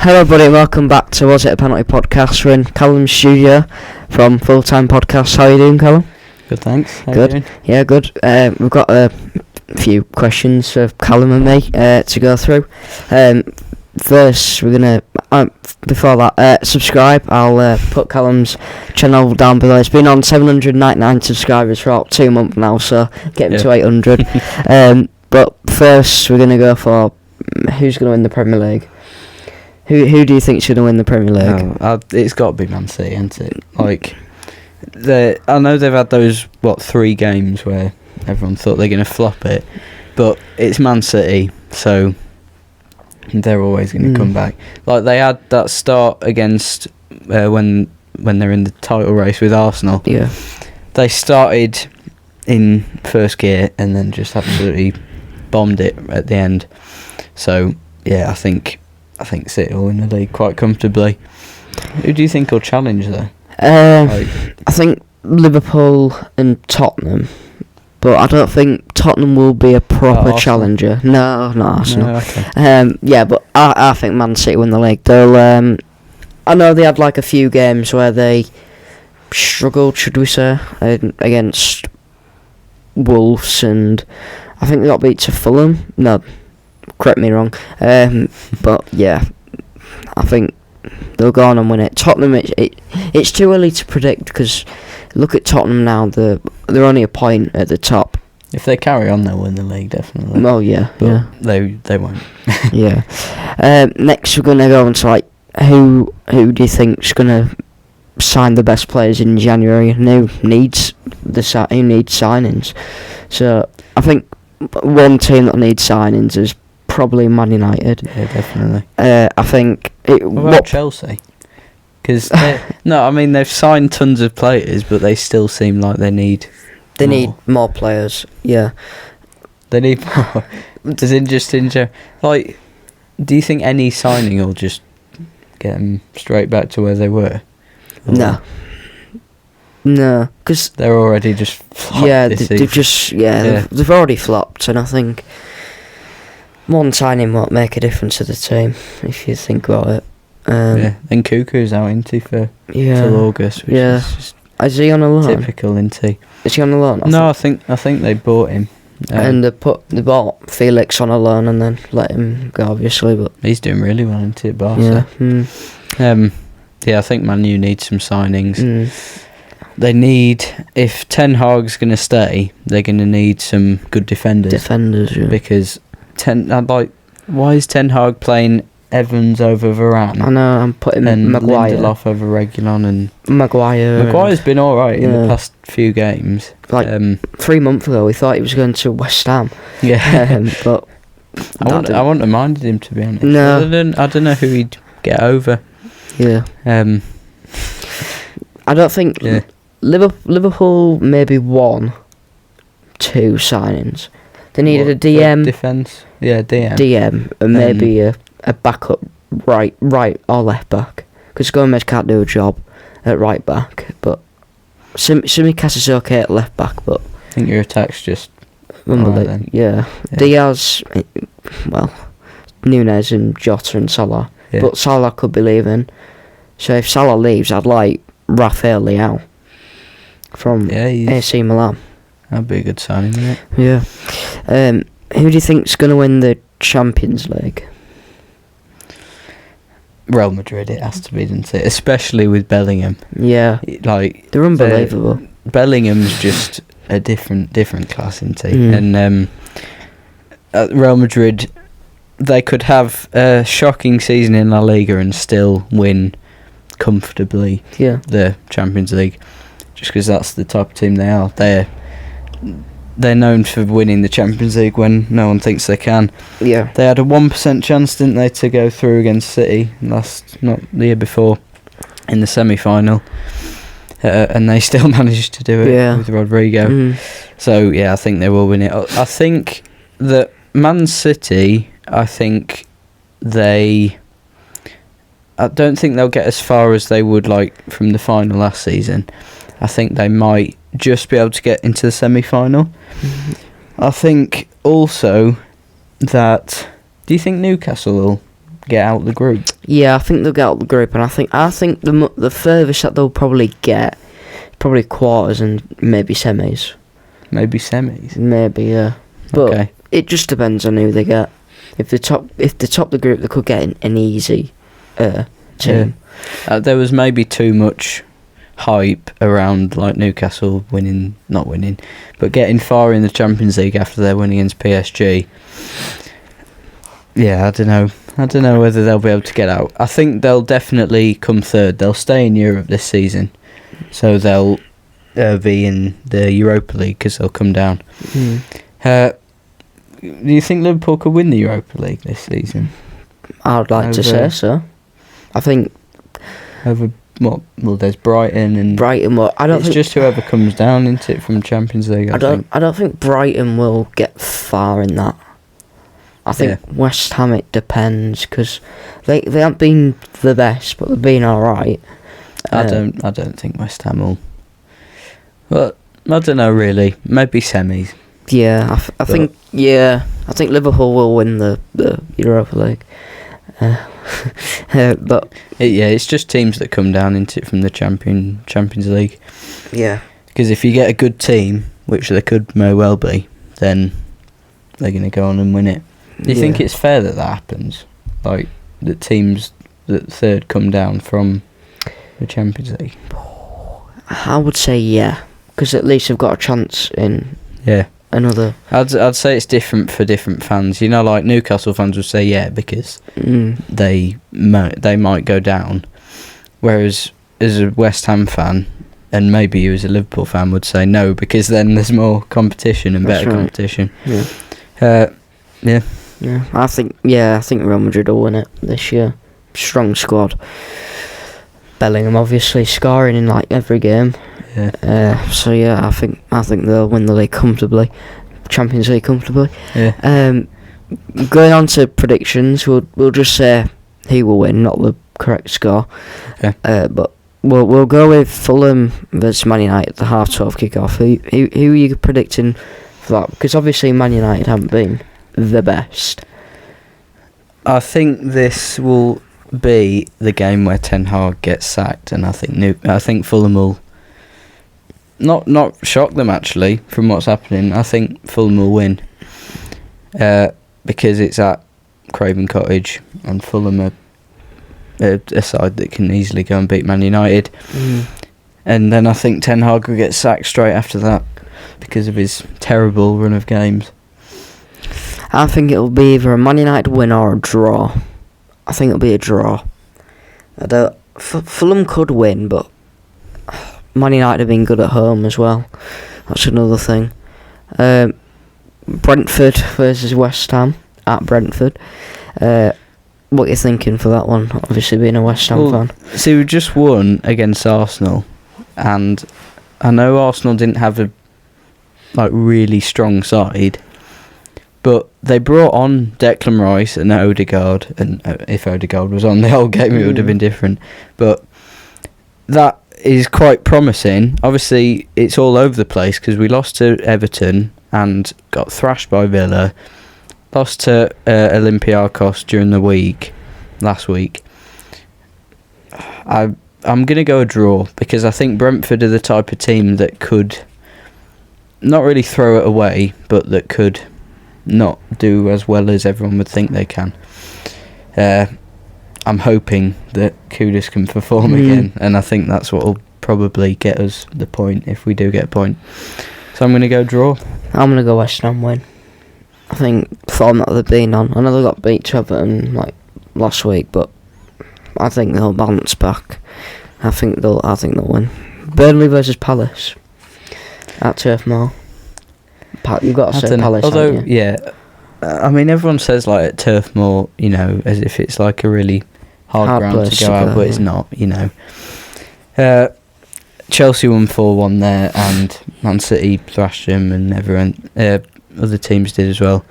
Hello everybody, welcome back to Was It a Penalty podcast. We're in Callum's studio from Full Time Podcast. How are you doing, Callum? Good, thanks. How Good. you doing? Yeah, good. We've got a few questions for Callum and me to go through. First, we're going to, before that, subscribe. I'll put Callum's channel down below. It's been on 799 subscribers for about 2 months now, so getting to 800. But first, we're going to go for who's going to win the Premier League. Who do you think's going to win the Premier League? It's got to be Man City, hasn't it? Like, I know they've had those 3 games where everyone thought they're going to flop it, but it's Man City, so they're always going to come back. Like they had that start against when they're in the title race with Arsenal. Yeah, they started in first gear and then just absolutely bombed it at the end. So yeah, I think City will win the league quite comfortably. Who do you think will challenge there? I think Liverpool and Tottenham, but I don't think Tottenham will be a proper challenger. No, not Arsenal. No, okay. Yeah, but I think Man City win the league. They'll. I know they had like a few games where they struggled, should we say, against Wolves, and I think they got beat to Fulham. No, correct me wrong. But yeah, I think they'll go on and win it. Tottenham, it's too early to predict because look at Tottenham now. They're only a point at the top. If they carry on, they'll win the league definitely. Oh yeah, but yeah. They won't. Yeah. Next, we're gonna go on to like who do you think's gonna sign the best players in January? And who needs signings? So I think one team that needs signings is probably Man United. Yeah, definitely. I think. What about Chelsea? Because they've signed tons of players, but they still seem like they need. They need more players. Yeah, they need more. Does it just like? Do you think any signing will just get them straight back to where they were? Or no, because they're already just flopped. Yeah, they've already flopped, and I think one signing won't make a difference to the team if you think about it. And Cuckoo's out, isn't he, till August? Which is he on a loan? Typical, isn't he? Is he on a loan? I think they bought him. And they bought Felix on a loan and then let him go, obviously. But he's doing really well, isn't he, at Barca? Yeah. I think Man U needs some signings. They need, if Ten Hag's going to stay, they're going to need some good defenders. Yeah. Because why is Ten Hag playing Evans over Varane? I know, I'm putting Maguire. Lindelof over Reguilon and Maguire's been alright in the past few games. Like 3 months ago, we thought he was going to West Ham. Yeah, but I wouldn't have minded him, to be honest. No, I don't know who he'd get over. Yeah. I don't think Liverpool maybe 1-2 signings. They needed a DM, defence. Yeah, DM, and maybe a backup right or left back. Because Gomez can't do a job at right back, but Tsimikas is okay at left back. But I think your attack's just Diaz, Nunez and Jota and Salah. Yeah. But Salah could be leaving. So if Salah leaves, I'd like Rafael Leao from AC Milan. That'd be a good signing, wouldn't it? Yeah. Who do you think's going to win the Champions League? Real Madrid, it has to be, doesn't it? Especially with Bellingham. Yeah. They're unbelievable. Bellingham's just a different class, isn't he? And at Real Madrid, they could have a shocking season in La Liga and still win comfortably the Champions League, just because that's the type of team they are. They're known for winning the Champions League when no one thinks they can. Yeah, they had a 1% chance, didn't they, to go through against City not the year before in the semi-final, and they still managed to do it with Rodrigo. So I think they will win it. I think that Man City, I don't think they'll get as far as they would like from the final last season. I think they might just be able to get into the semi-final. I think also that... Do you think Newcastle will get out the group? Yeah, I think they'll get out the group, and I think the furthest that they'll probably get, probably quarters and maybe semis. Maybe semis. Maybe, yeah. But Okay. it just depends on who they get. If they top the group, they could get an easy team. Yeah. There was maybe too much hype around like Newcastle not winning, but getting far in the Champions League after their win against PSG. Yeah, I don't know whether they'll be able to get out. I think they'll definitely come third. They'll stay in Europe this season, so they'll be in the Europa League because they'll come down. Do you think Liverpool could win the Europa League this season? I'd like to say so. I think over what? Well, there's Brighton and Brighton. Well, I don't. It's think, just whoever comes down into it from Champions League. I don't think Brighton will get far in that. I think West Ham. It depends because they haven't been the best, but they've been all right. I don't think West Ham will. Well, I don't know really. Maybe semis. Yeah, I think Liverpool will win the Europa League. But it's just teams that come down into it from the Champions League. Yeah, because if you get a good team, which they may well be, then they're going to go on and win it. Do you think it's fair that happens? Like the teams that third come down from the Champions League? I would say yeah, because at least they've got a chance in another. I'd say it's different for different fans. You know, like Newcastle fans would say yeah because they might go down, whereas as a West Ham fan, and maybe you as a Liverpool fan would say no because then there's more competition and better competition. Yeah, I think Real Madrid will win it this year. Strong squad. Bellingham obviously scoring in like every game. So yeah, I think they'll win the league comfortably, Champions League comfortably. Yeah. Going on to predictions, we'll just say he will win, not the correct score. Okay. But we'll go with Fulham versus Man United, the 12:30 kickoff. Who are you predicting for that? Because obviously Man United haven't been the best. I think this will be the game where Ten Hag gets sacked, and I think Fulham will not shock them actually from what's happening. I think Fulham will win because it's at Craven Cottage, and Fulham are a side that can easily go and beat Man United. And then I think Ten Hag will get sacked straight after that because of his terrible run of games. I think it'll be either a Man United win or a draw. I think it'll be a draw. Fulham could win, but Man United have been good at home as well. That's another thing. Brentford versus West Ham at Brentford. What are you thinking for that one? Obviously being a West Ham fan. See, we just won against Arsenal, and I know Arsenal didn't have a really strong side, but they brought on Declan Rice and Odegaard, and if Odegaard was on the whole game it would have been different, but that is quite promising. Obviously it's all over the place because we lost to Everton and got thrashed by Villa, lost to Olympiacos during the week last week. I'm going to go a draw because I think Brentford are the type of team that could not really throw it away, but that could not do as well as everyone would think they can. I'm hoping that Kudus can perform again, and I think that's what will probably get us the point if we do get a point. So I'm going to go draw. I'm going to go West Ham win. I think the form that they've been on, I know they got beat to Everton last week, but I think they'll bounce back. I think they'll win. Burnley versus Palace at Turf Moor. You've got to say Palace. Although, I mean, everyone says at Turf Moor, as if it's a really hard ground to go out, but it's not. Chelsea won 4-1 there, and Man City thrashed them, and everyone, other teams did as well.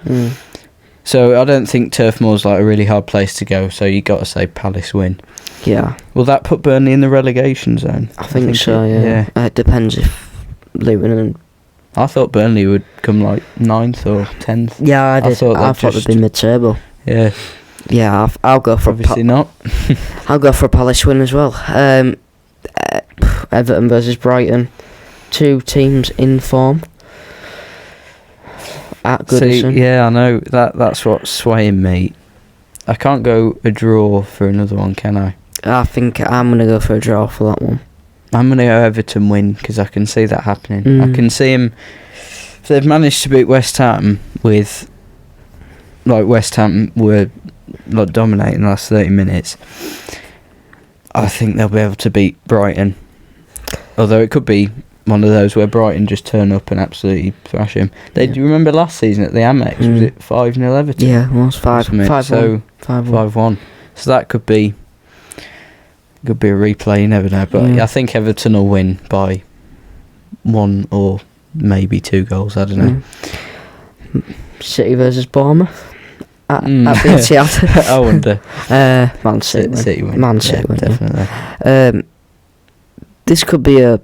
So I don't think Turf Moor's a really hard place to go. So you got to say Palace win. Yeah. Will that put Burnley in the relegation zone? I think so. Yeah. It depends if they win. I thought Burnley would come 9th or 10th. Yeah, I did. I thought they'd be mid-table. Yeah. Yeah, I'll go for Obviously not. I'll go for a Palace win as well. Everton versus Brighton, 2 teams in form. At Goodison. See, yeah, I know that's what's swaying me. I can't go a draw for another one, can I? I think I'm gonna go for a draw for that one. I'm going to go Everton win because I can see that happening. I can see him. If they've managed to beat West Ham with, like, West Ham were like dominating the last 30 minutes, I think they'll be able to beat Brighton. Although it could be one of those where Brighton just turn up and absolutely thrash him. Do you remember last season at the Amex? Was it 5-0 Everton? Yeah, it was 5-1. So 5-1. So that could be a replay. You never know. But I think Everton will win by 1 or maybe 2 goals. I don't know. City versus Bournemouth at the Etihad. I wonder. Man City win. Man City win. Definitely. This could be a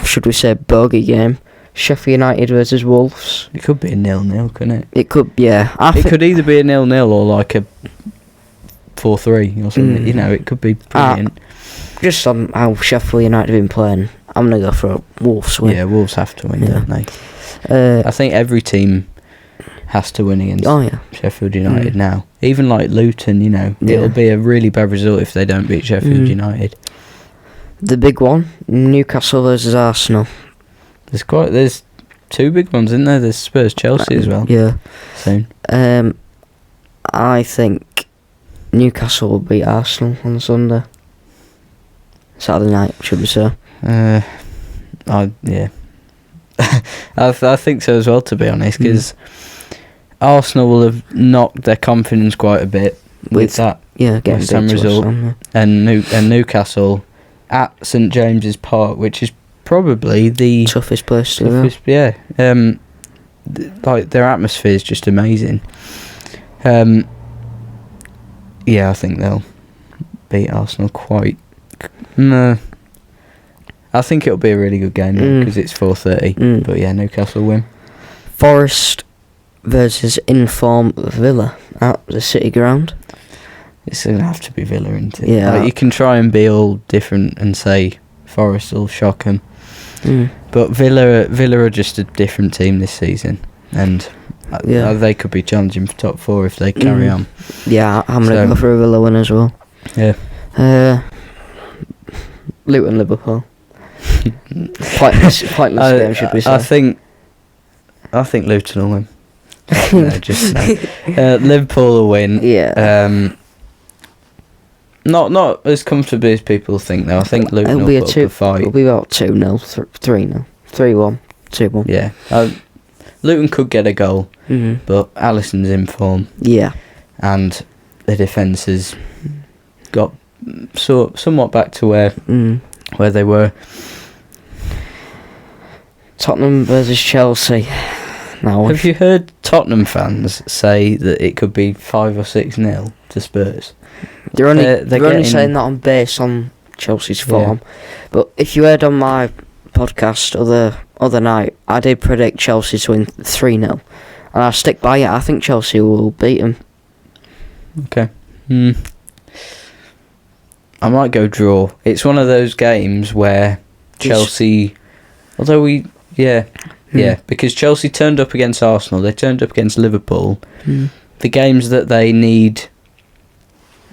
should we say bogey game. Sheffield United versus Wolves. It could be a 0-0, couldn't it? It could, yeah. It could either be a 0-0 or like a 4-3 or something. You know, it could be brilliant. Just on how Sheffield United have been playing, I'm going to go for a Wolves win. Yeah, Wolves have to win, don't they? I think every team has to win against Sheffield United now. Even like Luton, you know, it'll be a really bad result if they don't beat Sheffield United. The big one, Newcastle versus Arsenal. There's 2 big ones, isn't there? There's Spurs Chelsea as well. Yeah. Soon. I think Newcastle will beat Arsenal on Sunday. Saturday night, should we say? Yeah. I think so as well, to be honest, because Arsenal will have knocked their confidence quite a bit with that West Ham result, and Newcastle at St James's Park, which is probably the toughest place to go. Yeah, like their atmosphere is just amazing. Yeah, I think they'll beat Arsenal quite. No, I think it'll be a really good game because it's 4:30. But yeah, Newcastle win. Forest versus inform Villa at the City Ground. It's going to have to be Villa, isn't it? Yeah. Like, you can try and be all different and say Forest will shock them. But Villa are just a different team this season. And they could be challenging for top 4 if they carry on. Yeah, I'm going to go for a Villa win as well. Yeah. Luton Liverpool. Pointless game, should we say? I think Luton will win. Liverpool will win. Yeah. Not as comfortably as people think, though. I think Luton will put up a fight. It'll be about 2-0, 3-0, 3-1, 2-1. Yeah. Luton could get a goal, but Alisson's in form. Yeah. And the defence has got somewhat back to where they were. Tottenham versus Chelsea. Now, have you heard Tottenham fans say that it could be 5 or 6-0 to Spurs? They're only saying that based on Chelsea's form. Yeah. But if you heard on my podcast other night, I did predict Chelsea to win 3-0. And I stick by it. I think Chelsea will beat them. Okay. I might go draw. It's one of those games where Chelsea... Although because Chelsea turned up against Arsenal, they turned up against Liverpool. The games that they need...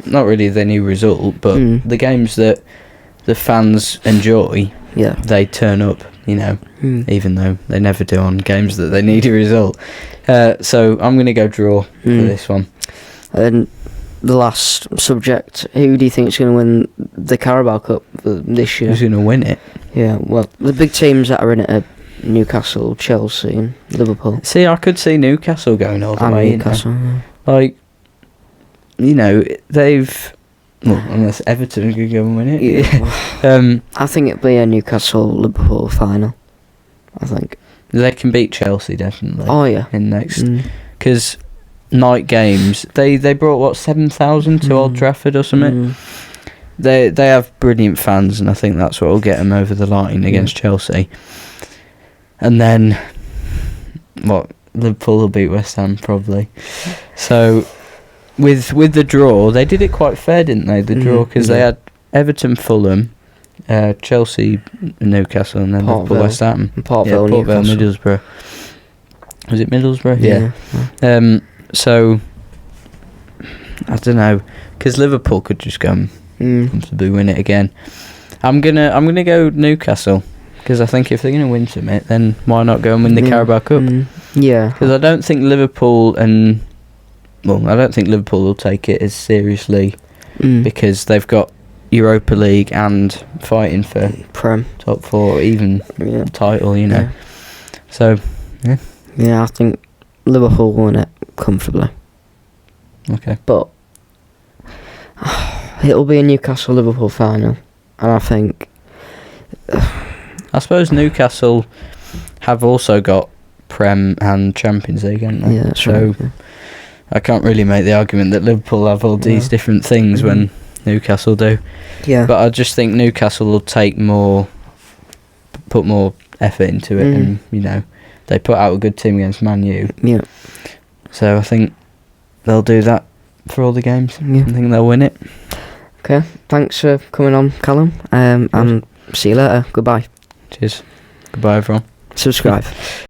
Not really the new result, but the games that the fans enjoy, they turn up, you know, even though they never do on games that they need a result. So I'm going to go draw for this one. And the last subject, who do you think is going to win the Carabao Cup this year? Who's going to win it? Yeah, well, the big teams that are in it are Newcastle, Chelsea and Liverpool. See, I could see Newcastle going all the way. Newcastle, like, you know, they've... Well, unless Everton could go and win it. Yeah. I think it'll be a Newcastle-Liverpool final. I think. They can beat Chelsea, definitely. Oh, yeah. In next... Because night games, they brought, 7,000 to Old Trafford or something? They have brilliant fans, and I think that's what will get them over the line against Chelsea. And then... Liverpool will beat West Ham, probably. So... with the draw, they did it quite fair, didn't they? The draw, because they had Everton, Fulham, Chelsea, Newcastle, and then Liverpool, West Ham. Port Vale, Newcastle. Middlesbrough. Was it Middlesbrough? Yeah. So I don't know, because Liverpool could just come comfortably win it again. I'm gonna go Newcastle, because I think if they're gonna win something, then why not go and win the Carabao Cup? Yeah. Because I don't think Liverpool will take it as seriously because they've got Europa League and fighting for Prem top 4, even title, you know. Yeah. So yeah, I think Liverpool won it comfortably. Okay. But it'll be a Newcastle-Liverpool final, and I think I suppose Newcastle have also got Prem and Champions League, haven't they? Yeah, that's so right, yeah. I can't really make the argument that Liverpool have all these different things when Newcastle do. Yeah. But I just think Newcastle will put more effort into it, and you know, they put out a good team against Man U. Yeah. So I think they'll do that for all the games. Yeah. I think they'll win it. Okay. Thanks for coming on, Callum. And see you later. Goodbye. Cheers. Goodbye, everyone. Subscribe.